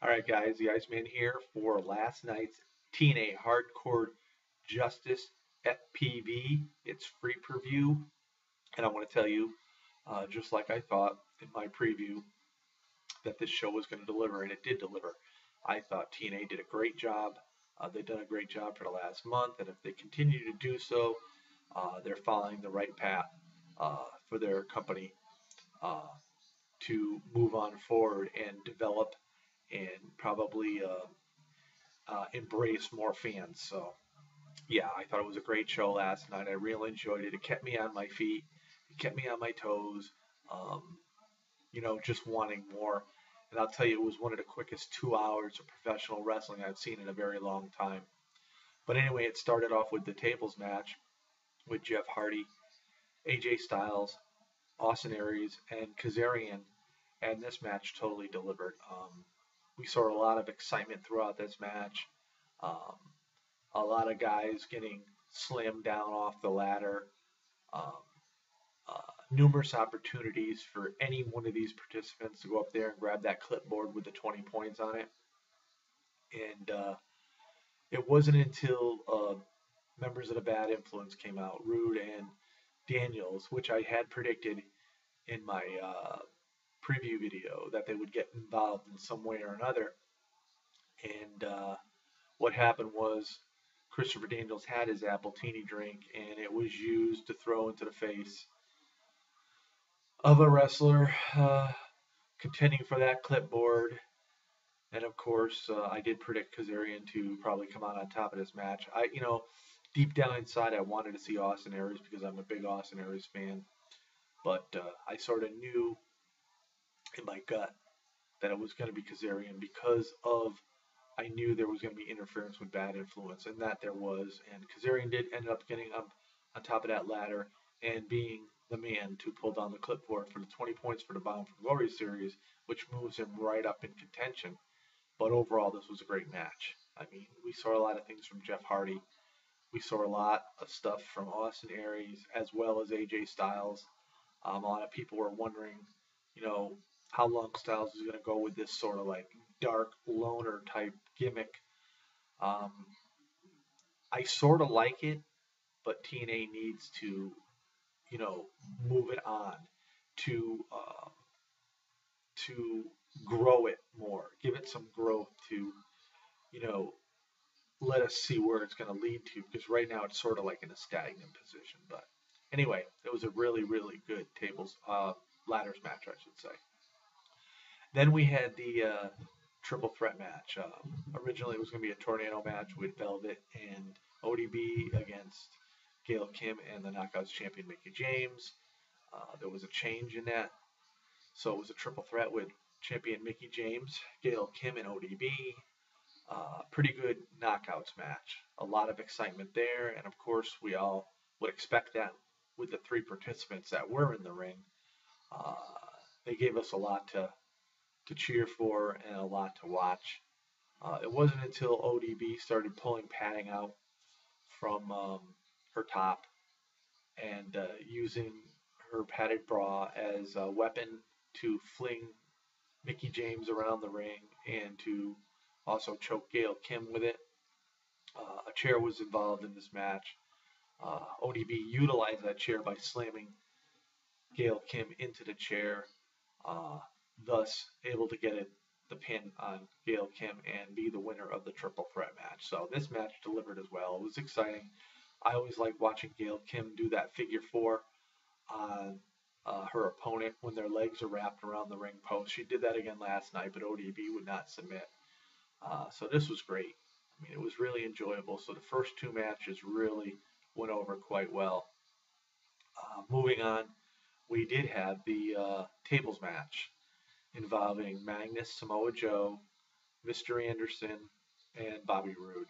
All right, guys, the Iceman here for last night's TNA Hardcore Justice FPV. It's free preview, and I want to tell you, just like I thought in my preview, that this show was going to deliver, and it did deliver. I thought TNA did a great job. They've done a great job for the last month, and if they continue to do so, they're following the right path for their company uh, to move on forward and develop and probably embrace more fans. So yeah, I thought it was a great show last night. I really enjoyed it. It kept me on my feet. It kept me on my toes. Um, just wanting more. And I'll tell you, it was one of the quickest 2 hours of professional wrestling I've seen in a very long time. But anyway, it started off with the tables match with Jeff Hardy, AJ Styles, Austin Aries, and Kazarian. And this match totally delivered. We saw a lot of excitement throughout this match. Um, a lot of guys getting slammed down off the ladder. Um, Numerous opportunities for any one of these participants to go up there and grab that clipboard with the 20 points on it. And it wasn't until members of the Bad Influence came out, Rude and Daniels, which I had predicted in my preview video that they would get involved in some way or another. And what happened was Christopher Daniels had his Appletini drink, and it was used to throw into the face of a wrestler contending for that clipboard. And of course, I did predict Kazarian to probably come out on top of this match. Deep down inside, I wanted to see Austin Aries because I'm a big Austin Aries fan. But I sort of knew in my gut that it was going to be Kazarian because of I knew there was going to be interference with Bad Influence, and that there was. And Kazarian did end up getting up on top of that ladder and being the man to pull down the clipboard for the 20 points for the Bound for Glory series, which moves him right up in contention. But overall, this was a great match. I mean, we saw a lot of things from Jeff Hardy. We saw a lot of stuff from Austin Aries as well as AJ Styles. A lot of people were wondering, you know, how long Styles is going to go with this sort of like dark loner type gimmick. Um, I sort of like it, but TNA needs to, move it on to to grow it more, give it some growth to, you know, let us see where it's going to lead to. Because right now it's sort of like in a stagnant position. But anyway, it was a really, really good tables ladders match, I should say. Then we had the triple threat match. Originally, it was going to be a tornado match with Velvet and ODB against Gail Kim and the Knockouts champion Mickie James. There was a change in that, so it was a triple threat with champion Mickie James, Gail Kim, and ODB. Pretty good knockouts match. A lot of excitement there, and of course, we all would expect that with the three participants that were in the ring. Uh, they gave us a lot to cheer for and a lot to watch. It wasn't until ODB started pulling padding out from her top and using her padded bra as a weapon to fling Mickie James around the ring and to also choke Gail Kim with it. A chair was involved in this match. ODB utilized that chair by slamming Gail Kim into the chair, uh, thus able to get the pin on Gail Kim and be the winner of the triple threat match. So this match delivered as well. It was exciting. I always like watching Gail Kim do that figure four on her opponent when their legs are wrapped around the ring post. She did that again last night, but ODB would not submit. So this was great. I mean, it was really enjoyable. So the first two matches really went over quite well. Moving on, we did have the tables match involving Magnus, Samoa Joe, Mr. Anderson, and Bobby Roode.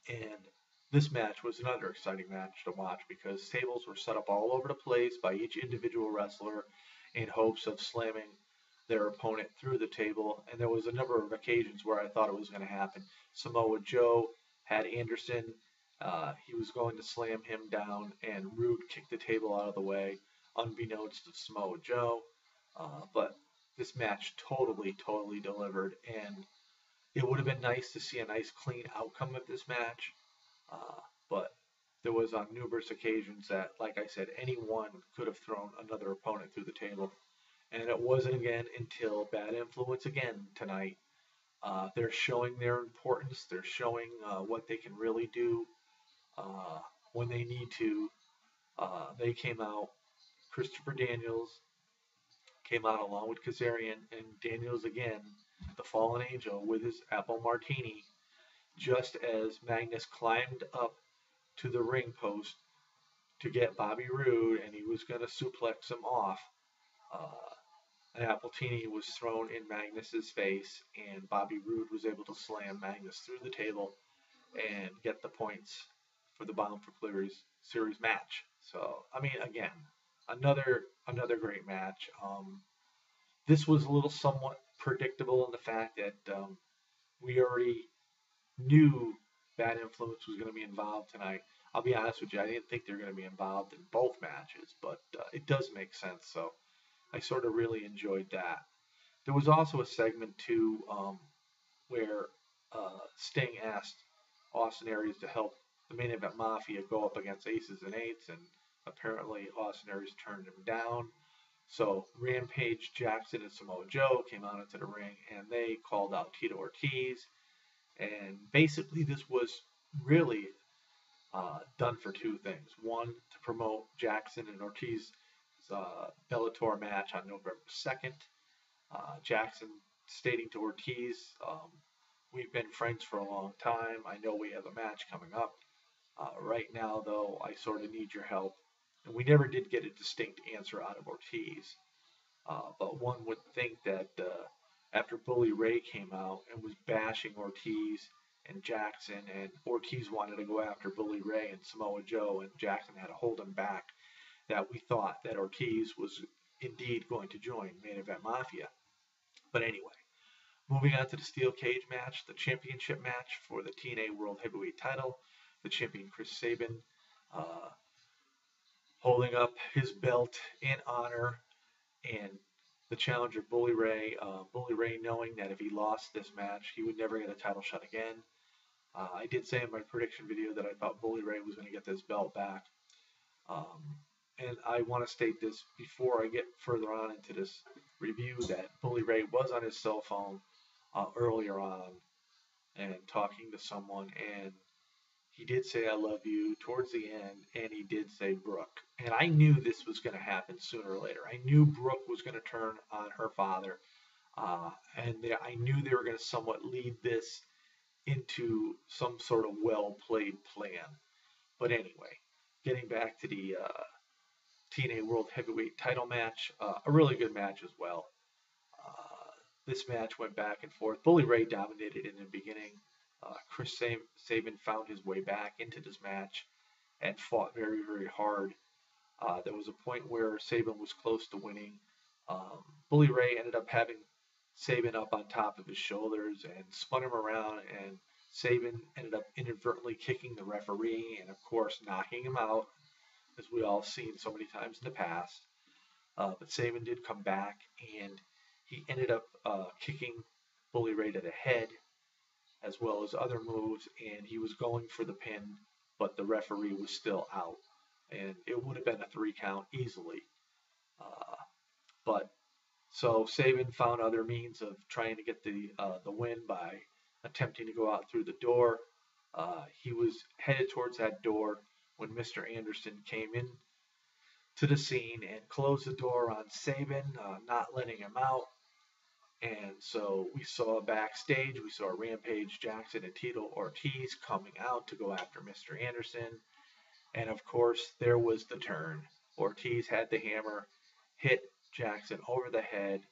And this match was another exciting match to watch because tables were set up all over the place by each individual wrestler in hopes of slamming their opponent through the table. And there was a number of occasions where I thought it was going to happen. Samoa Joe had Anderson. He was going to slam him down, and Roode kicked the table out of the way, unbeknownst to Samoa Joe. But this match totally delivered, and it would have been nice to see a nice clean outcome of this match, but there was on numerous occasions that, like I said, anyone could have thrown another opponent through the table, and it wasn't again until Bad Influence again tonight. They're showing their importance. They're showing what they can really do uh, when they need to. They came out. Christopher Daniels came out along with Kazarian, and Daniels again, the fallen angel, with his apple martini, just as Magnus climbed up to the ring post to get Bobby Roode, and he was going to suplex him off. Uh, an Appletini was thrown in Magnus's face, and Bobby Roode was able to slam Magnus through the table and get the points for the Bound for Glory series match. So, I mean, again, another great match. This was a little somewhat predictable in the fact that we already knew Bad Influence was going to be involved tonight. I'll be honest with you, I didn't think they were going to be involved in both matches, but it does make sense. So I sort of really enjoyed that. There was also a segment too where Sting asked Austin Aries to help the main event Mafia go up against Aces and Eights, and apparently Austin Aries turned him down. So Rampage, Jackson, and Samoa Joe came out into the ring, and they called out Tito Ortiz. And basically, this was really done for two things. One, to promote Jackson and Ortiz's Bellator match on November 2nd. Jackson stating to Ortiz, we've been friends for a long time. I know we have a match coming up. Right now, though, I sort of need your help. And we never did get a distinct answer out of Ortiz. But one would think that after Bully Ray came out and was bashing Ortiz and Jackson, and Ortiz wanted to go after Bully Ray and Samoa Joe, and Jackson had to hold him back, that we thought that Ortiz was indeed going to join Main Event Mafia. But anyway, moving on to the steel cage match, the championship match for the TNA World Heavyweight title. The champion Chris Sabin holding up his belt in honor, and the challenger Bully Ray. Bully Ray knowing that if he lost this match, he would never get a title shot again. I did say in my prediction video that I thought Bully Ray was going to get this belt back. And I want to state this before I get further on into this review, that Bully Ray was on his cell phone earlier on and talking to someone, and he did say "I love you" towards the end, and he did say Brooke. And I knew this was going to happen sooner or later. I knew Brooke was going to turn on her father, and I knew they were going to somewhat lead this into some sort of well-played plan. But anyway, getting back to the TNA World Heavyweight title match, a really good match as well. This match went back and forth. Bully Ray dominated in the beginning. Chris Sabin found his way back into this match and fought very hard. There was a point where Sabin was close to winning. Bully Ray ended up having Sabin up on top of his shoulders and spun him around, and Sabin ended up inadvertently kicking the referee and, of course, knocking him out, as we all seen so many times in the past. But Sabin did come back, and he ended up kicking Bully Ray to the head, as well as other moves, and he was going for the pin, but the referee was still out, and it would have been a 3 count easily. But so Sabin found other means of trying to get the win by attempting to go out through the door. He was headed towards that door when Mr. Anderson came in to the scene and closed the door on Sabin, not letting him out. And so we saw backstage, we saw Rampage, Jackson, and Tito Ortiz coming out to go after Mr. Anderson. And of course, there was the turn. Ortiz had the hammer, hit Jackson over the head,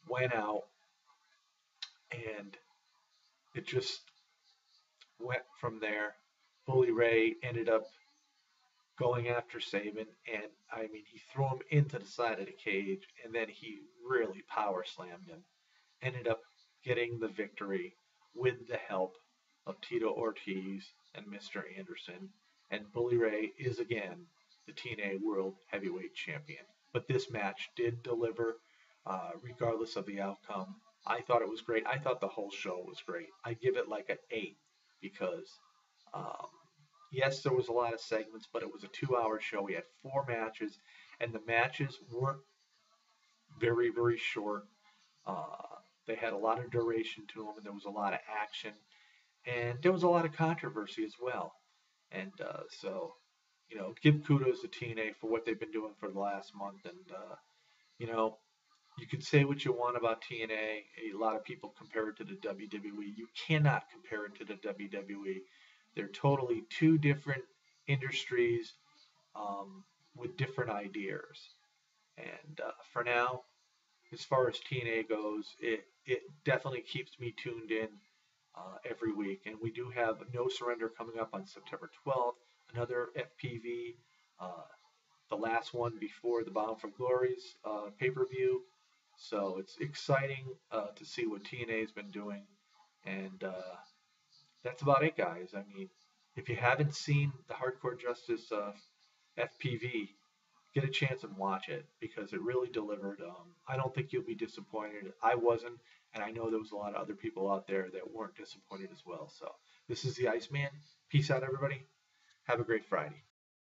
went out, and it just went from there. Bully Ray ended up going after Sabin, and I mean, he threw him into the side of the cage, and then he really power slammed him. Ended up getting the victory with the help of Tito Ortiz and Mr. Anderson, and Bully Ray is again the TNA World Heavyweight Champion. But this match did deliver. regardless of the outcome. I thought it was great. I thought the whole show was great. I give it like an 8 because, um, yes, there was a lot of segments, but it was a 2 hour show. We had 4 matches, and the matches weren't very, very short. Uh, they had a lot of duration to them, and there was a lot of action, and there was a lot of controversy as well. And so, give kudos to TNA for what they've been doing for the last month. And, you know, you can say what you want about TNA. A lot of people compare it to the WWE. You cannot compare it to the WWE. They're totally two different industries with different ideas. And for now, as far as TNA goes, it definitely keeps me tuned in every week. And we do have No Surrender coming up on September 12th, another FPV, uh, the last one before the Bound for Glory's pay per view. So it's exciting to see what TNA has been doing. And that's about it, guys. I mean, if you haven't seen the Hardcore Justice FPV, get a chance and watch it because it really delivered. I don't think you'll be disappointed. I wasn't, and I know there was a lot of other people out there that weren't disappointed as well. So this is the Iceman. Peace out, everybody. Have a great Friday.